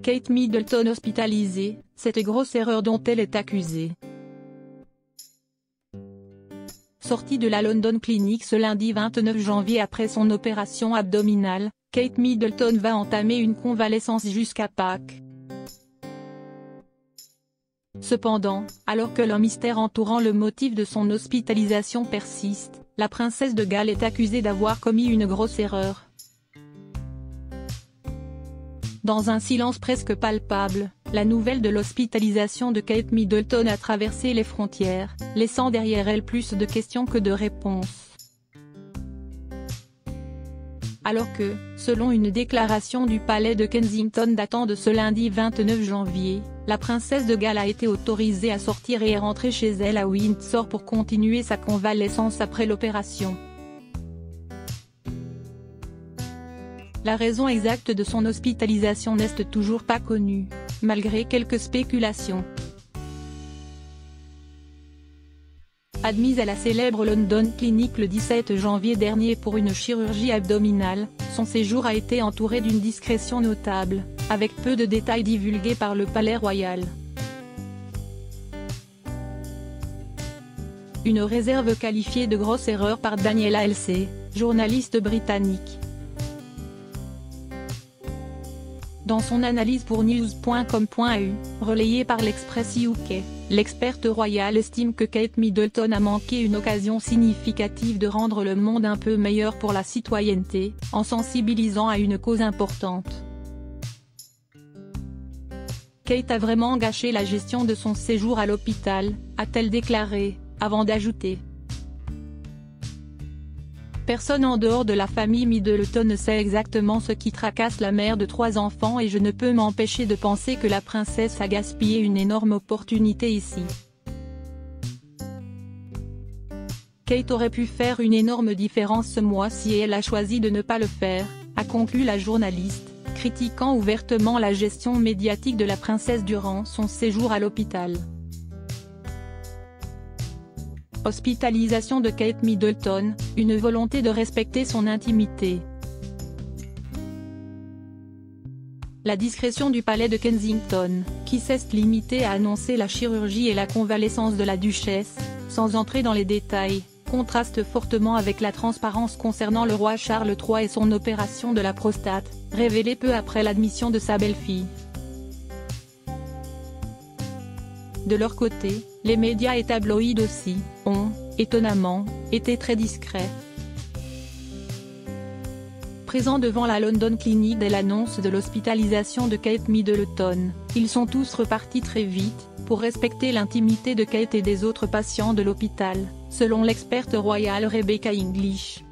Kate Middleton hospitalisée, cette grosse erreur dont elle est accusée. Sortie de la London Clinic ce lundi 29 janvier après son opération abdominale, Kate Middleton va entamer une convalescence jusqu'à Pâques. Cependant, alors que le mystère entourant le motif de son hospitalisation persiste, la princesse de Galles est accusée d'avoir commis une grosse erreur. Dans un silence presque palpable, la nouvelle de l'hospitalisation de Kate Middleton a traversé les frontières, laissant derrière elle plus de questions que de réponses. Alors que, selon une déclaration du palais de Kensington datant de ce lundi 29 janvier, la princesse de Galles a été autorisée à sortir et est rentrée chez elle à Windsor pour continuer sa convalescence après l'opération. La raison exacte de son hospitalisation n'est toujours pas connue, malgré quelques spéculations. Admise à la célèbre London Clinic le 17 janvier dernier pour une chirurgie abdominale, son séjour a été entouré d'une discrétion notable, avec peu de détails divulgués par le Palais Royal. Une réserve qualifiée de grosse erreur par Daniela Halsey, journaliste britannique. Dans son analyse pour news.com.au, relayée par l'Express UK, l'experte royale estime que Kate Middleton a manqué une occasion significative de rendre le monde un peu meilleur pour la citoyenneté, en sensibilisant à une cause importante. Kate a vraiment gâché la gestion de son séjour à l'hôpital, a-t-elle déclaré, avant d'ajouter. Personne en dehors de la famille Middleton ne sait exactement ce qui tracasse la mère de 3 enfants et je ne peux m'empêcher de penser que la princesse a gaspillé une énorme opportunité ici. Kate aurait pu faire une énorme différence ce mois-ci et elle a choisi de ne pas le faire, a conclu la journaliste, critiquant ouvertement la gestion médiatique de la princesse durant son séjour à l'hôpital. Hospitalisation de Kate Middleton, une volonté de respecter son intimité. La discrétion du palais de Kensington, qui s'est limitée à annoncer la chirurgie et la convalescence de la duchesse, sans entrer dans les détails, contraste fortement avec la transparence concernant le roi Charles III et son opération de la prostate, révélée peu après l'admission de sa belle-fille. De leur côté, les médias et tabloïds aussi, ont, étonnamment, été très discrets. Présents devant la London Clinic dès l'annonce de l'hospitalisation de Kate Middleton, ils sont tous repartis très vite, pour respecter l'intimité de Kate et des autres patients de l'hôpital, selon l'experte royale Rebecca English.